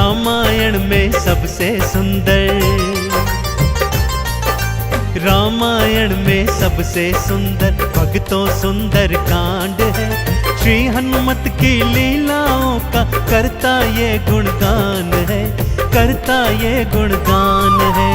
रामायण में सबसे सुंदर, रामायण में सबसे सुंदर भक्तों सुंदर कांड है। श्री हनुमत की लीलाओं का करता ये गुणगान है, करता ये गुणगान है।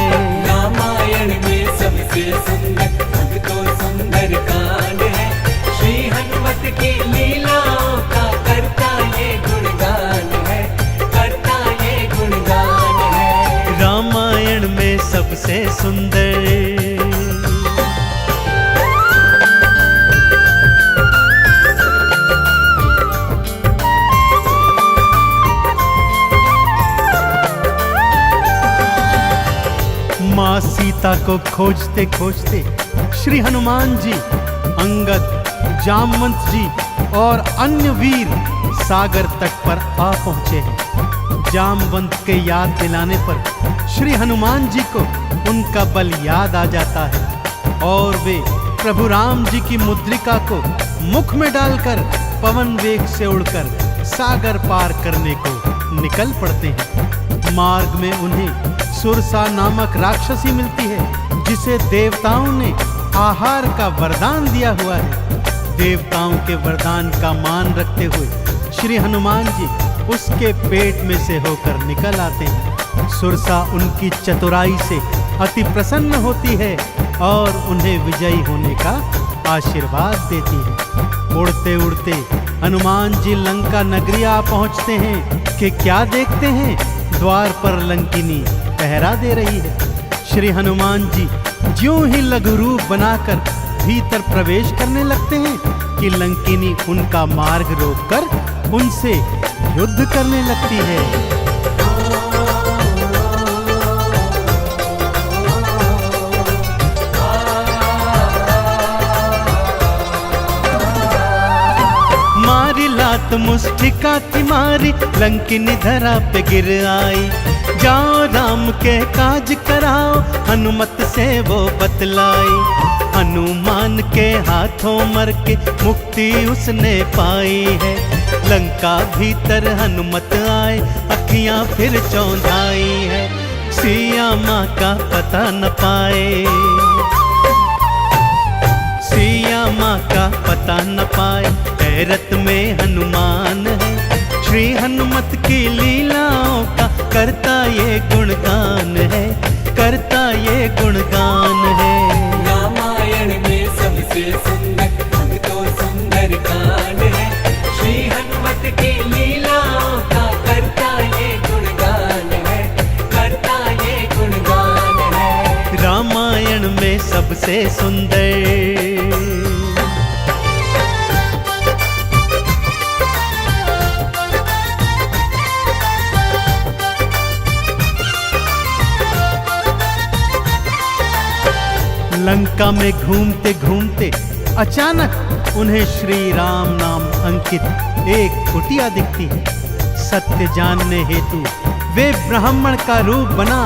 रामायण में सबसे सुंदर भक्तों सुंदर कांड है। श्री हनुमत की लीलाओं का करता ये गुणगान है, करता ये गुणगान है। रामायण में सबसे सुंदर। माँ सीता को खोजते खोजते श्री हनुमान जी, अंगद, जामवंत जी और अन्य वीर सागर तट पर आ पहुंचे हैं। जामवंत के याद दिलाने पर श्री हनुमान जी को उनका बल याद आ जाता है और वे प्रभु राम जी की मुद्रिका को मुख में डालकर पवन वेग से उड़कर सागर पार करने को निकल पड़ते हैं। मार्ग में उन्हें सुरसा नामक राक्षसी मिलती है, जिसे देवताओं ने आहार का वरदान दिया हुआ है। देवताओं के वरदान का मान रखते हुए श्री हनुमान जी उसके पेट में से होकर निकल आते हैं। सुरसा उनकी चतुराई से अति प्रसन्न होती है और उन्हें विजयी होने का आशीर्वाद देती है। उड़ते उड़ते हनुमान जी लंका नगरी आ पहुंचते हैं कि क्या देखते हैं, द्वार पर लंकिनी पहरा दे रही है। श्री हनुमान जी ज्यों ही लघु रूप बनाकर भीतर प्रवेश करने लगते हैं कि लंकिनी उनका मार्ग रोककर उनसे युद्ध करने लगती है। मारी लात मुष्टिका की मारी, लंकिनी धरा पे गिर आई। जाओ राम के काज कराओ, हनुमत से वो बतलाई। हनुमान के हाथों मर के मुक्ति उसने पाई है। लंका भीतर हनुमत आए, अखियां फिर चौंधाई है। सिया माँ का पता न पाए, सिया माँ का पता न पाए, हैरत में हनुमान है। श्री हनुमत की लीलाओं का करता ये गुणगान है, करता ये गुणगान है। रामायण में सबसे सुंदर भक्तों सुंदर कांड है। श्री हनुमत की लीलाओं का करता ये गुणगान है, करता ये गुणगान है। रामायण में सबसे सुंदर। लंका में घूमते घूमते अचानक उन्हें श्री राम नाम अंकित एक कुटिया दिखती है। सत्य जानने हेतु वे ब्राह्मण का रूप बना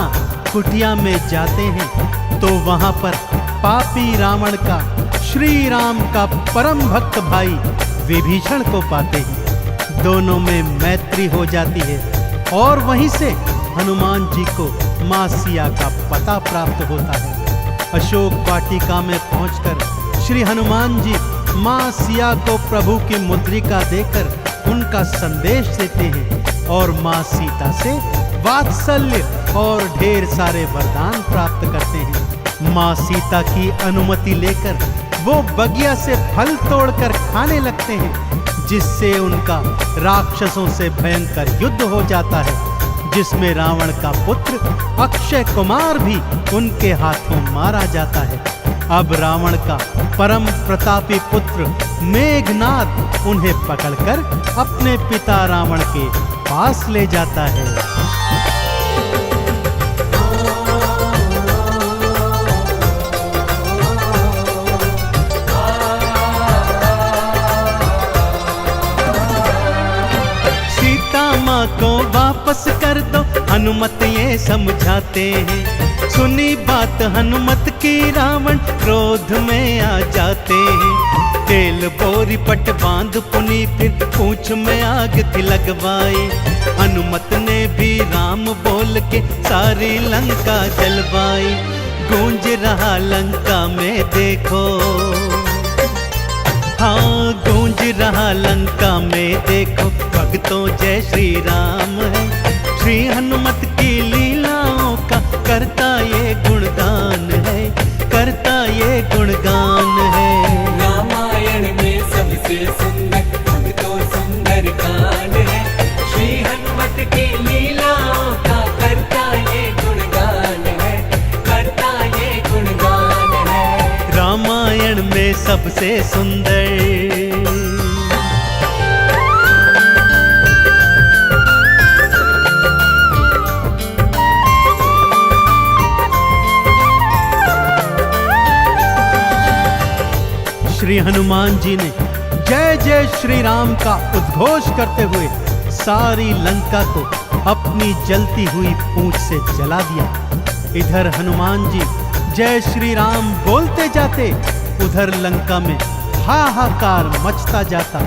कुटिया में जाते हैं तो वहां पर पापी रावण का श्री राम का परम भक्त भाई विभीषण को पाते हैं। दोनों में मैत्री हो जाती है और वहीं से हनुमान जी को माँ सिया का पता प्राप्त होता है। अशोक वाटिका में पहुंचकर श्री हनुमान जी माँ सिया को प्रभु की मुद्रिका देकर उनका संदेश देते हैं और माँ सीता से वात्सल्य और ढेर सारे वरदान प्राप्त करते हैं। माँ सीता की अनुमति लेकर वो बगिया से फल तोड़कर खाने लगते हैं, जिससे उनका राक्षसों से भयंकर युद्ध हो जाता है, जिसमें रावण का पुत्र अक्षय कुमार भी उनके हाथों मारा जाता है। अब रावण का परम प्रतापी पुत्र मेघनाद उन्हें पकड़कर अपने पिता रावण के पास ले जाता है। माँ को वापस कर दो, हनुमत ये समझाते हैं। सुनी बात हनुमत की रावण क्रोध में आ जाते हैं। तेल बोरी पट बांध पुनी फिर पूंछ में आग थी लगवाई। हनुमत ने भी खोल के सारी लंका जलवाई। गूंज रहा लंका में देखो, हाँ गूंज रहा लंका में देखो, भक्तों जय श्री राम है। श्री हनुमत की लीलाओं का करता ये गुणगान है, करता ये गुणगान है। रामायण में सबसे सुंदर भक्तों सुंदर कांड है। श्री हनुमत की लीलाओं का करता ये गुणगान है, करता ये गुणगान है। रामायण में सबसे सुंदर। श्री हनुमान जी ने जय जय श्री राम का उद्घोष करते हुए सारी लंका को अपनी जलती हुई पूंछ से जला दिया। इधर हनुमान जी जय श्री राम बोलते जाते, उधर लंका में हाहाकार मचता जाता।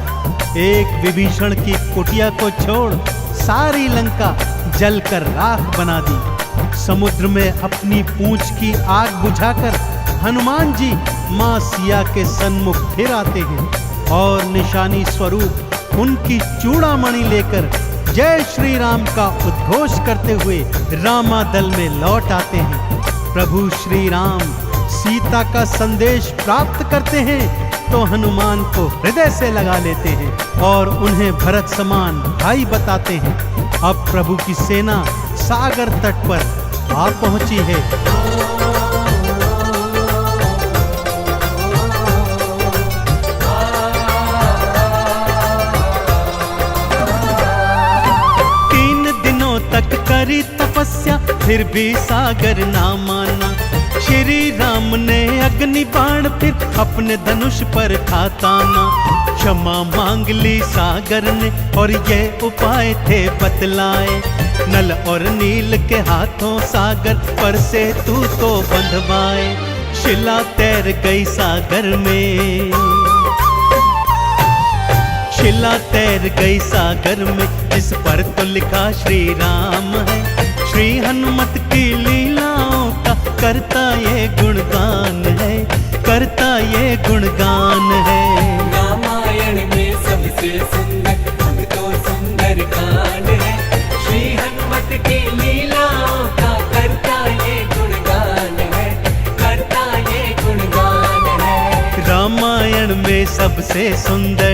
एक विभीषण की कुटिया को छोड़ सारी लंका जलकर राख बना दी। समुद्र में अपनी पूंछ की आग बुझाकर हनुमान जी मां सिया के सन्मुख फिर आते हैं और निशानी स्वरूप उनकी चूड़ामणि लेकर जय श्री राम का उद्घोष करते हुए रामादल में लौट आते हैं। प्रभु श्री राम सीता का संदेश प्राप्त करते हैं तो हनुमान को हृदय से लगा लेते हैं और उन्हें भरत समान भाई बताते हैं। अब प्रभु की सेना सागर तट पर आ पहुंची है। तक करी तपस्या फिर भी सागर ना माना। श्री राम ने अग्नि बाण फिर अपने धनुष पर खाताना। क्षमा मांग ली सागर ने और ये उपाय थे बतलाए। नल और नील के हाथों सागर पर से तू तो बंधवाए। शिला तैर गई सागर में, शिला तैर गई सागर में, जिस पर तो लिखा श्री राम है। श्री हनुमत की लीलाओं का करता ये गुणगान है, करता ये गुणगान है। रामायण में सबसे सुंदर भक्तों सुंदर कांड है। श्री हनुमत की लीलाओं का करता ये गुणगान है, करता ये गुणगान है। रामायण में सबसे सुंदर।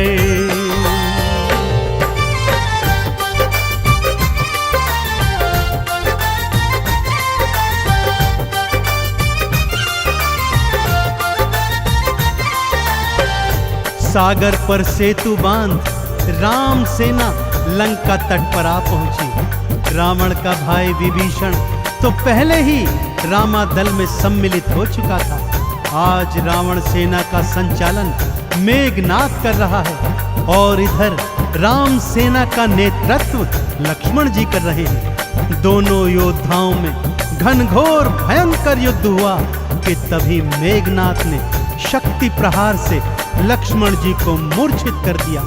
सागर पर सेतु बांध राम सेना लंका तट पर आ पहुंची। रावण का भाई विभीषण तो पहले ही रामादल में सम्मिलित हो चुका था। आज रावण सेना का संचालन मेघनाद कर रहा है और इधर राम सेना का नेतृत्व लक्ष्मण जी कर रहे हैं। दोनों योद्धाओं में घनघोर भयंकर युद्ध हुआ कि तभी मेघनाद ने शक्ति प्रहार से लक्ष्मण जी को मूर्छित कर दिया।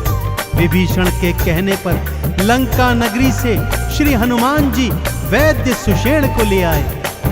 विभीषण के कहने पर लंका नगरी से श्री हनुमान जी वैद्य सुषेण को ले आए।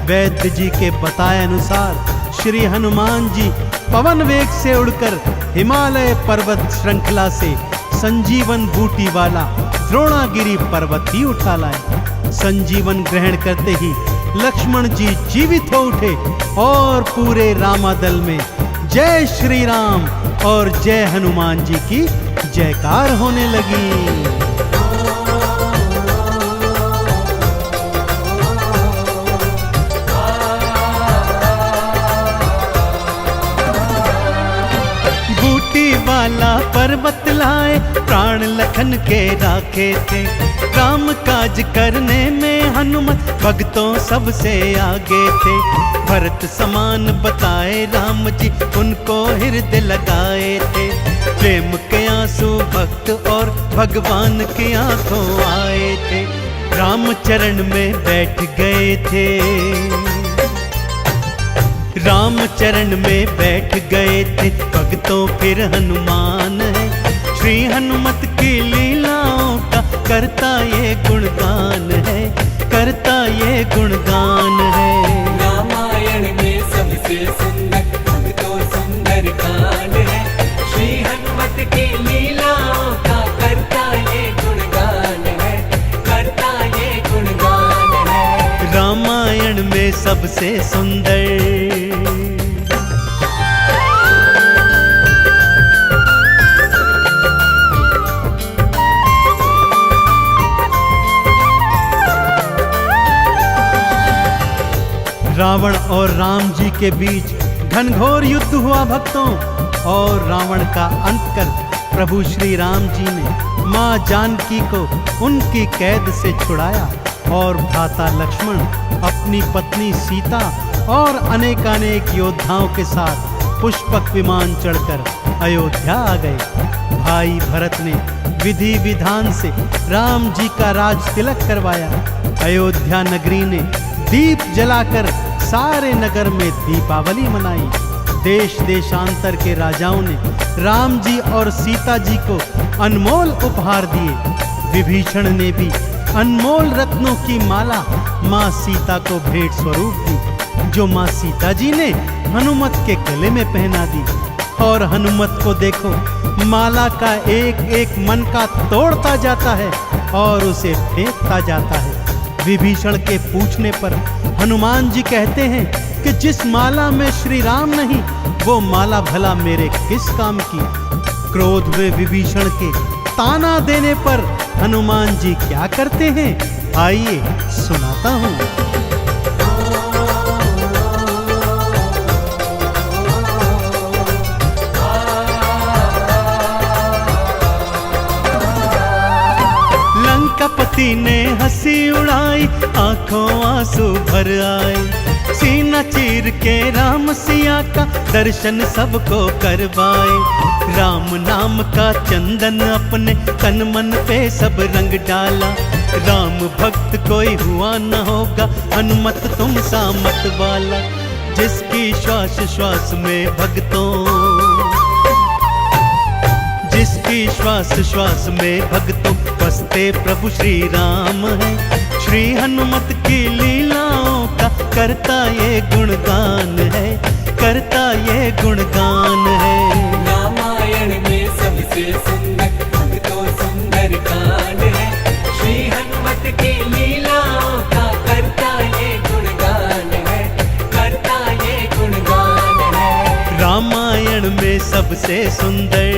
वैद्य जी के बताए अनुसार श्री हनुमान जी पवन वेग से उड़कर हिमालय पर्वत श्रृंखला से संजीवन बूटी वाला द्रोणागिरी पर्वत ही उठा लाए। संजीवन ग्रहण करते ही लक्ष्मण जी जीवित हो उठे और पूरे रामादल में जय श्री राम और जय हनुमान जी की जयकार होने लगी। वाला पर्वत लाए प्राण लखन के राखे थे। काम काज करने में हनुमत भक्तों सबसे आगे थे। भरत समान बताए राम जी उनको हृदय लगाए थे। प्रेम के आंसू भक्त और भगवान की आंखों आए थे। राम चरण में बैठ गए थे। राम चरण में बैठ गए थे भक्तों फिर हनुमान है। श्री हनुमत की लीलाओं का करता ये गुणगान है, करता ये गुणगान है। रामायण में सबसे सुंदर भक्तों सुंदर कांड है। श्री हनुमत की लीलाओं का करता ये गुणगान है, करता ये गुणगान है। रामायण में सबसे सुंदर। रावण और राम जी के बीच घनघोर युद्ध हुआ भक्तों, और रावण का अंत कर प्रभु श्री राम जी ने मां जानकी को उनकी कैद से छुड़ाया, और भ्राता लक्ष्मण अपनी पत्नी सीता और अनेकानेक योद्धाओं के साथ पुष्पक विमान चढ़कर अयोध्या आ गए। भाई भरत ने विधि विधान से राम जी का राज तिलक करवाया। अयोध्या नगरी ने दीप जलाकर सारे नगर में दीपावली मनाई। देश देशांतर के राजाओं ने राम जी और सीता जी को अनमोल उपहार दिए। विभीषण ने भी अनमोल रत्नों की माला मां सीता को भेंट स्वरूप दी, जो मां सीता जी ने हनुमत के गले में पहना दी। और हनुमत को देखो, माला का एक एक मन का तोड़ता जाता है और उसे फेंकता जाता है। विभीषण के पूछने पर हनुमान जी कहते हैं कि जिस माला में श्री राम नहीं, वो माला भला मेरे किस काम की। क्रोध में विभीषण के ताना देने पर हनुमान जी क्या करते हैं, आइए सुनाता हूँ। लंकापति ने हंसी उड़ाई, आंखों आंसू भर आए। सीना चीर के राम सिया का दर्शन सबको करवाए। राम नाम का चंदन अपने तन मन पे सब रंग डाला। राम भक्त कोई हुआ न होगा, हनुमत तुम सा मत वाला। जिसकी श्वास श्वास में भक्तों, जिसकी श्वास श्वास में भक्तों बसते प्रभु श्री राम है। श्री हनुमत की लीलाओं का करता ये गुणगान है, करता ये गुणगान है। रामायण में सबसे सुंदर भक्तों सुंदर कांड है। श्री हनुमत की लीलाओं का करता ये गुणगान है, करता ये गुणगान है। रामायण में सबसे सुंदर।